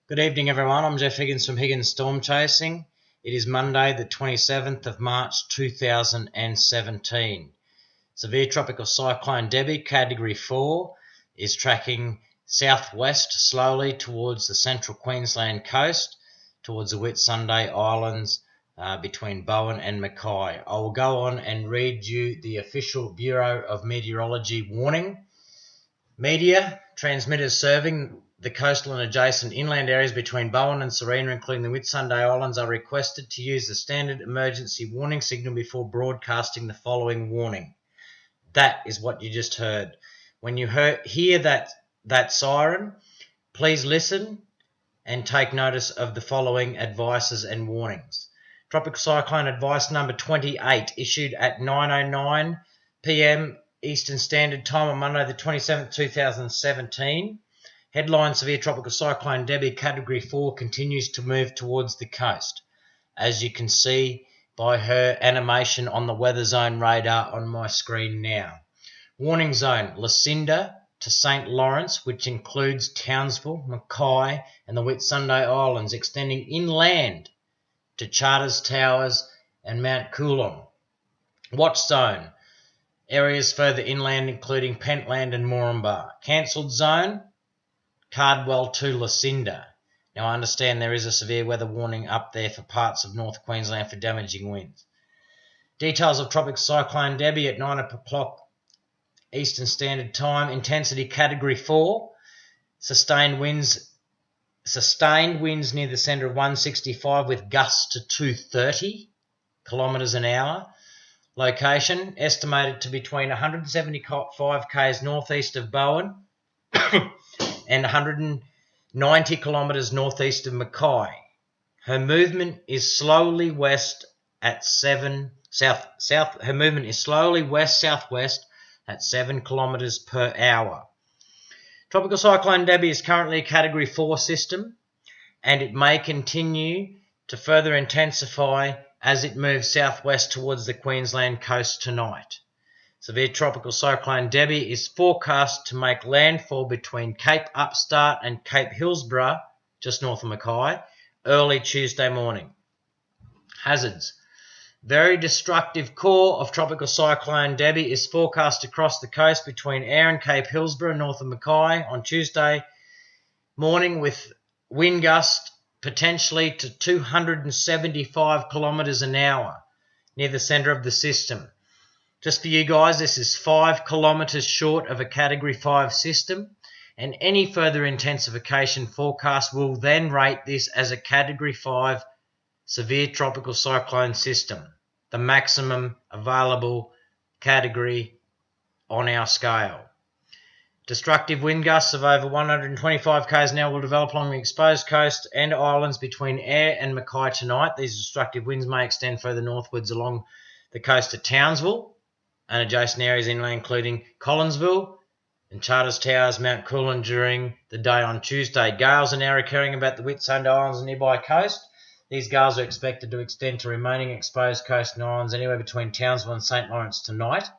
Good evening, everyone. I'm Jeff Higgins from Higgins Storm Chasing. It is Monday, the 27th of March 2017. Severe tropical cyclone Debbie, Category 4, is tracking southwest slowly towards the central Queensland coast, towards the Whitsunday Islands between Bowen and Mackay. I will go on and read you the official Bureau of Meteorology warning. Media transmitters serving the coastal and adjacent inland areas between Bowen and Serena, including the Whitsunday Islands, are requested to use the standard emergency warning signal before broadcasting the following warning. That is what you just heard. When you hear that siren, please listen and take notice of the following advices and warnings. Tropical Cyclone Advice number 28, issued at 9:09 p.m. Eastern Standard Time on Monday the 27th, 2017. Headline: Severe Tropical Cyclone Debbie, Category 4, continues to move towards the coast, as you can see by her animation on the weather zone radar on my screen now. Warning zone: Lucinda to St. Lawrence, which includes Townsville, Mackay and the Whitsunday Islands, extending inland to Charters Towers and Mount Coolon. Watch zone: areas further inland including Pentland and Moranbah. Cancelled zone: Cardwell to Lucinda. Now I understand there is a severe weather warning up there for parts of North Queensland for damaging winds. Details of Tropical Cyclone Debbie at 9 o'clock Eastern Standard Time. Intensity Category 4. Sustained winds near the centre of 165 with gusts to 230 kilometres an hour. Location estimated to between 175 k's northeast of Bowen and 190 kilometres northeast of Mackay. Her movement is slowly west southwest at 7 kilometres per hour. Tropical Cyclone Debbie is currently a Category 4 system, and it may continue to further intensify as it moves southwest towards the Queensland coast tonight. Severe Tropical Cyclone Debbie is forecast to make landfall between Cape Upstart and Cape Hillsborough, just north of Mackay, early Tuesday morning. Hazards: very destructive core of Tropical Cyclone Debbie is forecast to cross the coast between Ayr and Cape Hillsborough, north of Mackay, on Tuesday morning with wind gust potentially to 275 kilometres an hour near the centre of the system. Just for you guys, this is 5 kilometres short of a Category 5 system, and any further intensification forecast will then rate this as a Category 5 severe tropical cyclone system, the maximum available category on our scale. Destructive wind gusts of over 125 k's an hour will develop along the exposed coast and islands between Ayr and Mackay tonight. These destructive winds may extend further northwards along the coast of Townsville and adjacent areas inland, including Collinsville and Charters Towers, Mount Coolon, during the day on Tuesday. Gales are now occurring about the Whitsunday Islands and nearby coast. These gales are expected to extend to remaining exposed coast and islands anywhere between Townsville and St. Lawrence tonight.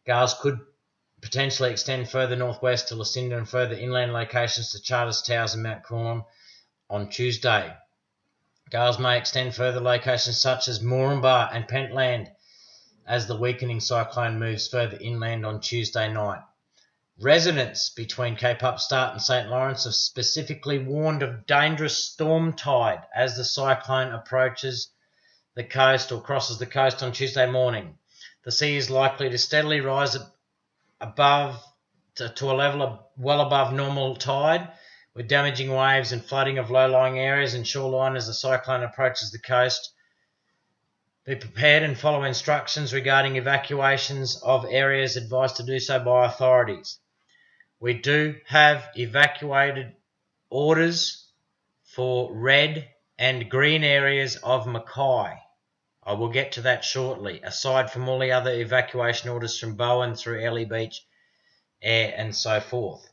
Gales could potentially extend further northwest to Lucinda and further inland locations to Charters Towers and Mount Coolon on Tuesday. Gales may extend further locations such as Moranbah and Pentland as the weakening cyclone moves further inland on Tuesday night. Residents between Cape Upstart and St. Lawrence are specifically warned of dangerous storm tide as the cyclone approaches the coast or crosses the coast on Tuesday morning. The sea is likely to steadily rise to a level well above normal tide, with damaging waves and flooding of low-lying areas and shoreline as the cyclone approaches the coast. Be prepared and follow instructions regarding evacuations of areas advised to do so by authorities. We do have evacuated orders for red and green areas of Mackay. I will get to that shortly, aside from all the other evacuation orders from Bowen through Ellie Beach, Ayr and so forth.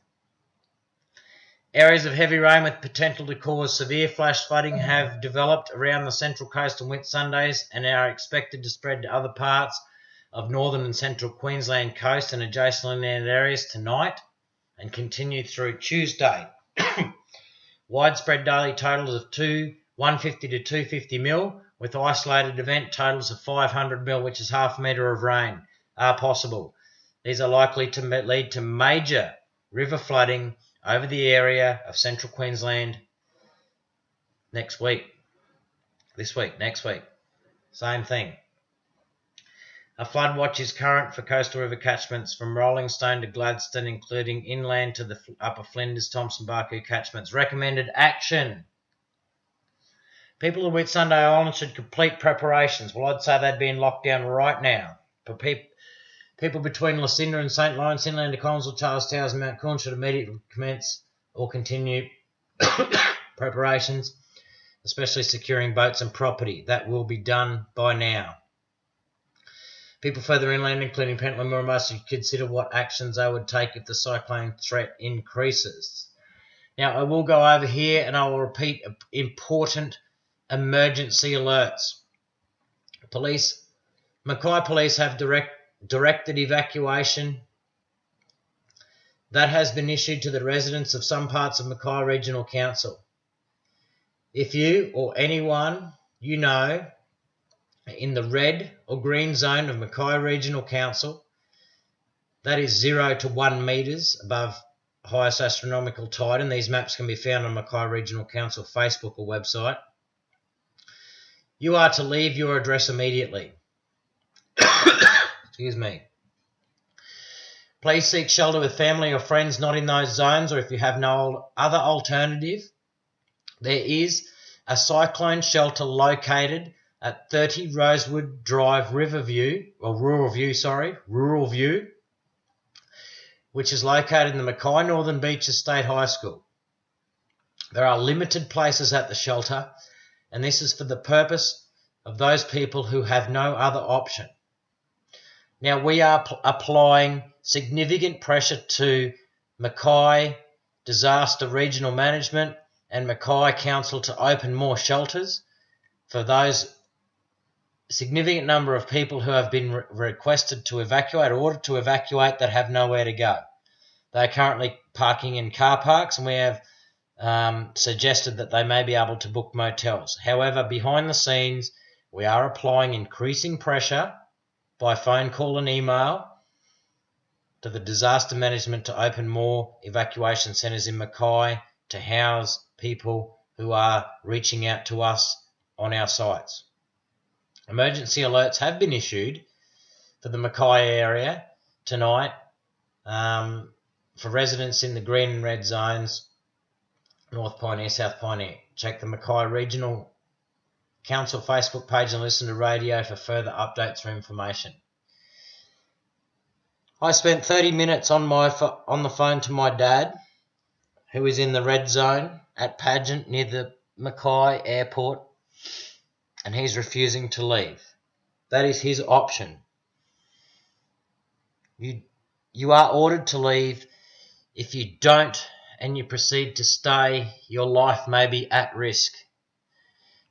Areas of heavy rain with potential to cause severe flash flooding have developed around the central coast on Whitsundays and are expected to spread to other parts of northern and central Queensland coast and adjacent inland areas tonight and continue through Tuesday. Widespread daily totals of 150 to 250 mil, with isolated event totals of 500 mil, which is half a metre of rain, are possible. These are likely to lead to major river flooding over the area of central Queensland next week. This week, next week. Same thing. A flood watch is current for coastal river catchments from Rolling Stone to Gladstone, including inland to the upper Flinders, Thompson, Barcoo catchments. Recommended action. People who Whitsunday Island should complete preparations. Well, I'd say they'd be in lockdown right now. For people between Lucinda and St. Lawrence Inland to Collinsville, Charles Towers and Mount Coolin should immediately commence or continue preparations, especially securing boats and property. That will be done by now. People further inland, including Pentland, Moora, must consider what actions they would take if the cyclone threat increases. Now, I will go over here and I will repeat important emergency alerts. Mackay Police have directed evacuation that has been issued to the residents of some parts of Mackay Regional Council. If you or anyone you know in the red or green zone of Mackay Regional Council, that is 0 to 1 metres above highest astronomical tide, and these maps can be found on Mackay Regional Council Facebook or website, you are to leave your address immediately. Excuse me. Please seek shelter with family or friends not in those zones, or if you have no other alternative, there is a cyclone shelter located at 30 Rosewood Drive, Rural View, which is located in the Mackay Northern Beaches State High School. There are limited places at the shelter, and this is for the purpose of those people who have no other option. Now, we are applying significant pressure to Mackay Disaster Regional Management and Mackay Council to open more shelters for those significant number of people who have been requested to evacuate or ordered to evacuate that have nowhere to go. They are currently parking in car parks, and we have suggested that they may be able to book motels. However, behind the scenes, we are applying increasing pressure by phone call and email to the disaster management to open more evacuation centres in Mackay to house people who are reaching out to us on our sites. Emergency alerts have been issued for the Mackay area tonight for residents in the green and red zones, North Pioneer, South Pioneer. Check the Mackay Regional Council Facebook page and listen to radio for further updates or information. I spent 30 minutes on the phone to my dad, who is in the red zone at Pageant near the Mackay airport, and he's refusing to leave. That is his option. You are ordered to leave. If you don't and you proceed to stay, your life may be at risk,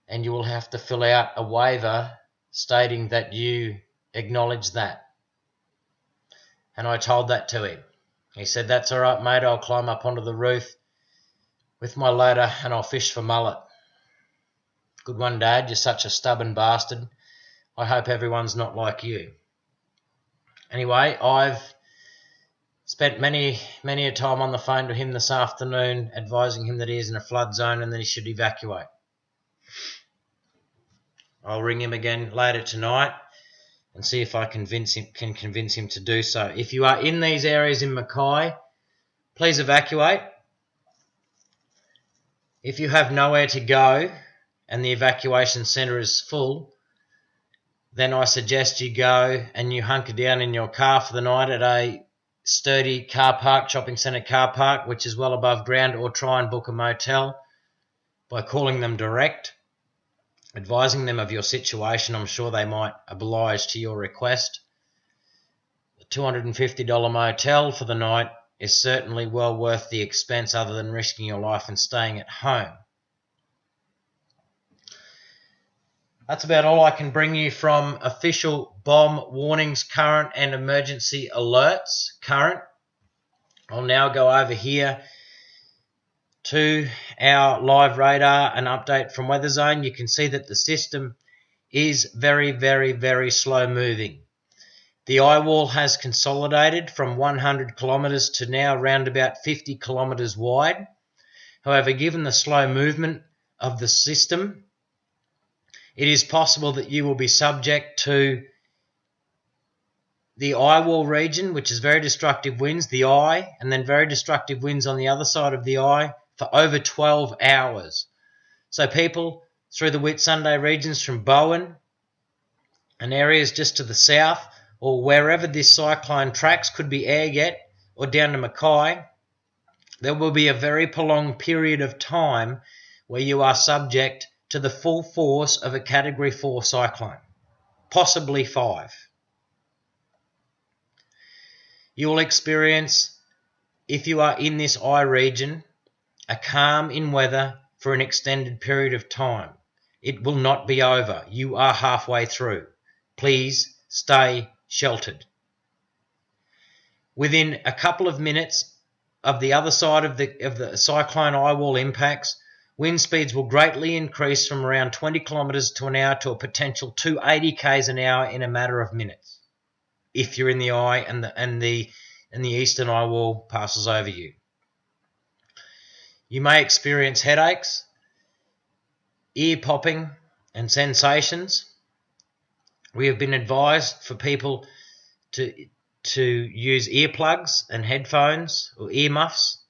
and you will have to fill out a waiver stating that you acknowledge that. And I told that to him. He said, "That's all right, mate. I'll climb up onto the roof with my loader and I'll fish for mullet." Good one, Dad. You're such a stubborn bastard. I hope everyone's not like you. Anyway, I've spent many a time on the phone to him this afternoon, advising him that he is in a flood zone and that he should evacuate. I'll ring him again later tonight and see if I can convince him to do so. If you are in these areas in Mackay, please evacuate. If you have nowhere to go and the evacuation centre is full, then I suggest you go and you hunker down in your car for the night at a sturdy car park, shopping centre car park, which is well above ground, or try and book a motel by calling them direct, advising them of your situation. I'm sure they might oblige to your request. The $250 motel for the night is certainly well worth the expense, other than risking your life and staying at home. That's about all I can bring you from official bomb warnings, current and emergency alerts. Current. I'll now go over here to our live radar and update from Weather Zone, you can see that the system is very, very, very slow moving. The eye wall has consolidated from 100 kilometres to now around about 50 kilometres wide. However, given the slow movement of the system, it is possible that you will be subject to the eye wall region, which is very destructive winds, the eye, and then very destructive winds on the other side of the eye for over 12 hours. So people through the Whitsunday regions from Bowen and areas just to the south, or wherever this cyclone tracks, could be Airget or down to Mackay, there will be a very prolonged period of time where you are subject to the full force of a Category 4 cyclone, possibly 5. You will experience, if you are in this eye region, a calm in weather for an extended period of time. It will not be over. You are halfway through. Please stay sheltered. Within a couple of minutes of the other side of the cyclone eye wall impacts, wind speeds will greatly increase from around 20 kilometres to an hour to a potential 280 k's an hour in a matter of minutes, if you're in the eye and the eastern eye wall passes over you. You may experience headaches, ear popping and sensations. We have been advised for people to use earplugs and headphones or earmuffs.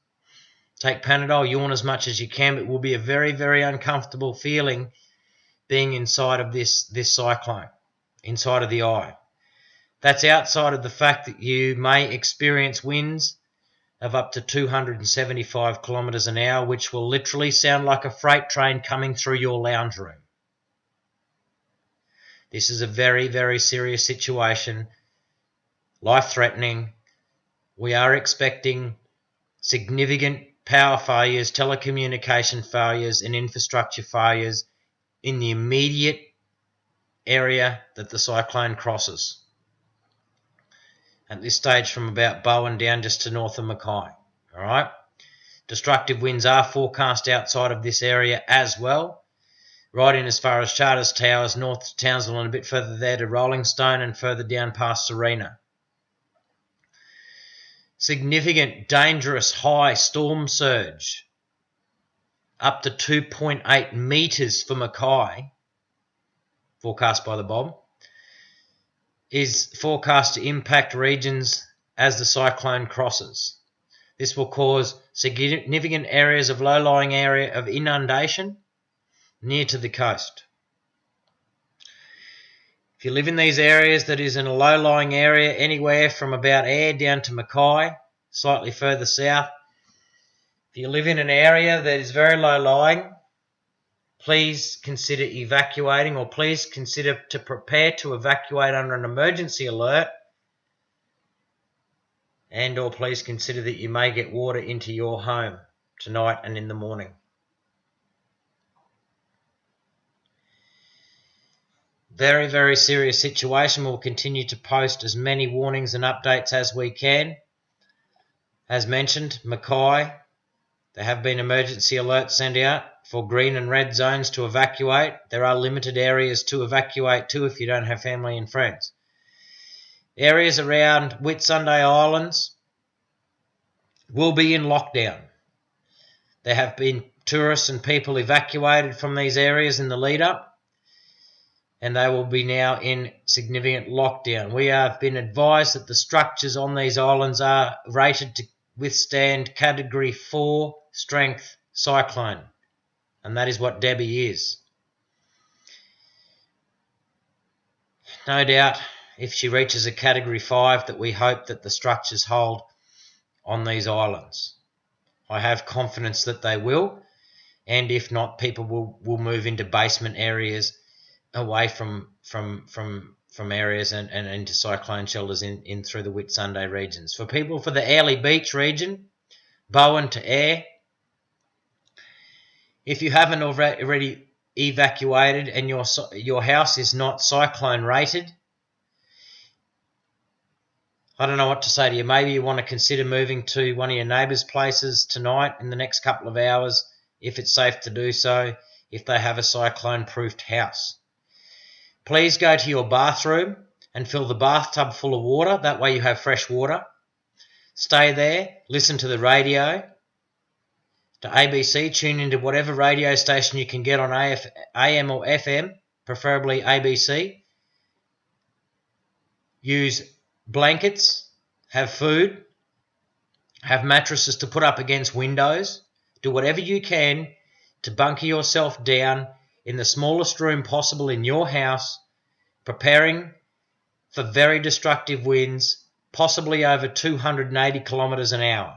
Take Panadol, yawn as much as you can. It will be a very, very uncomfortable feeling being inside of this cyclone, inside of the eye. That's outside of the fact that you may experience winds of up to 275 kilometres an hour, which will literally sound like a freight train coming through your lounge room. This is a very, very serious situation, life-threatening. We are expecting significant power failures, telecommunication failures, and infrastructure failures in the immediate area that the cyclone crosses. At this stage, from about Bowen down just to north of Mackay. All right. Destructive winds are forecast outside of this area as well, right in as far as Charters Towers, north to Townsville, and a bit further there to Rolling Stone, and further down past Serena. Significant, dangerous, high storm surge, up to 2.8 metres for Mackay, forecast by the Bob, is forecast to impact regions as the cyclone crosses. This will cause significant areas of low-lying area of inundation near to the coast. If you live in these areas, that is in a low-lying area anywhere from about Ayr down to Mackay, slightly further south. If you live in an area that is very low-lying, please consider evacuating, or please consider to prepare to evacuate under an emergency alert, and or please consider that you may get water into your home tonight and in the morning. Very, very serious situation. We'll continue to post as many warnings and updates as we can. As mentioned, Mackay, there have been emergency alerts sent out for green and red zones to evacuate. There are limited areas to evacuate to if you don't have family and friends. Areas around Whitsunday Islands will be in lockdown. There have been tourists and people evacuated from these areas in the lead up, and they will be now in significant lockdown. We have been advised that the structures on these islands are rated to withstand Category 4 strength cyclone, and that is what Debbie is. No doubt, if she reaches a Category 5, that we hope that the structures hold on these islands. I have confidence that they will, and if not, people will move into basement areas away from areas and into cyclone shelters in through the Whitsunday regions. For people for the Airlie Beach region, Bowen to Ayr, if you haven't already evacuated and your house is not cyclone rated, I don't know what to say to you. Maybe you want to consider moving to one of your neighbours' places tonight in the next couple of hours, if it's safe to do so, if they have a cyclone-proofed house. Please go to your bathroom and fill the bathtub full of water. That way you have fresh water. Stay there, listen to the radio, to ABC, tune into whatever radio station you can get on AM or FM, preferably ABC. Use blankets, have food, have mattresses to put up against windows. Do whatever you can to bunker yourself down in the smallest room possible in your house, preparing for very destructive winds, possibly over 280 kilometres an hour.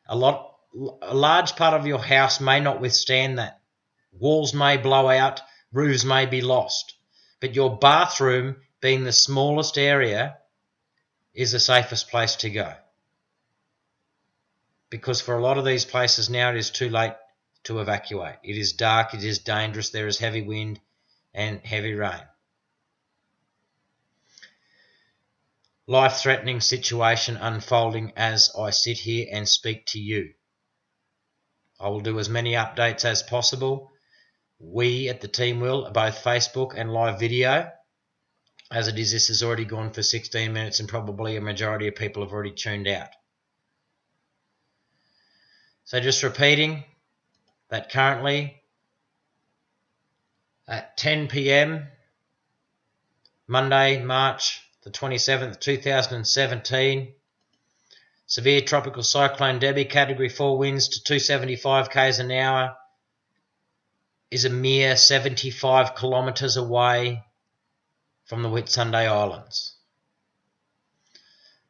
A large part of your house may not withstand that. Walls may blow out, roofs may be lost. But your bathroom, being the smallest area, is the safest place to go. Because for a lot of these places now it is too late to evacuate. It is dark, it is dangerous, there is heavy wind and heavy rain. Life-threatening situation unfolding as I sit here and speak to you. I will do as many updates as possible. We at the team will, both Facebook and live video. As it is, this has already gone for 16 minutes and probably a majority of people have already tuned out. So just repeating that currently at 10 p.m. Monday, March the 27th, 2017, severe tropical cyclone Debbie, category 4 winds to 275 k's an hour, is a mere 75 kilometres away from the Whitsunday Islands.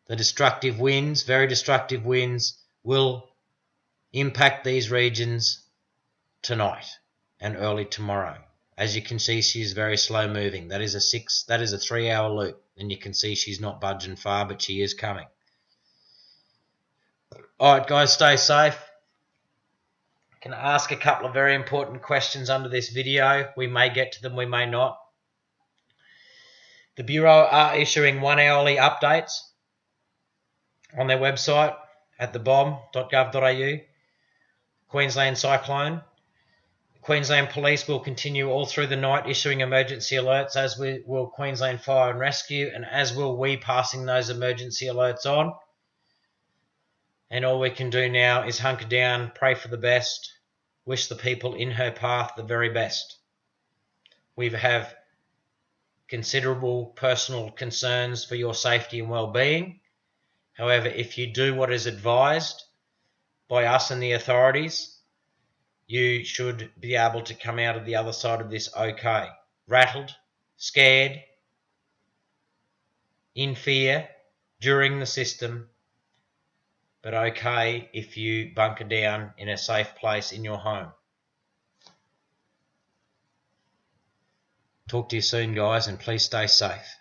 The destructive winds, very destructive winds, will impact these regions tonight and early tomorrow. As you can see, she is very slow moving. That is a 3-hour loop, and you can see she's not budging far, but she is coming. Alright guys, stay safe. Can I ask a couple of very important questions under this video? We may get to them, we may not. The Bureau are issuing 1-hourly updates on their website at thebomb.gov.au. Queensland cyclone. Queensland Police will continue all through the night issuing emergency alerts, as will Queensland Fire and Rescue, and as will we, passing those emergency alerts on. And all we can do now is hunker down, pray for the best, wish the people in her path the very best. We have considerable personal concerns for your safety and well-being. However, if you do what is advised by us and the authorities, you should be able to come out of the other side of this okay. Rattled, scared, in fear, during the system, but okay if you bunker down in a safe place in your home. Talk to you soon, guys, and please stay safe.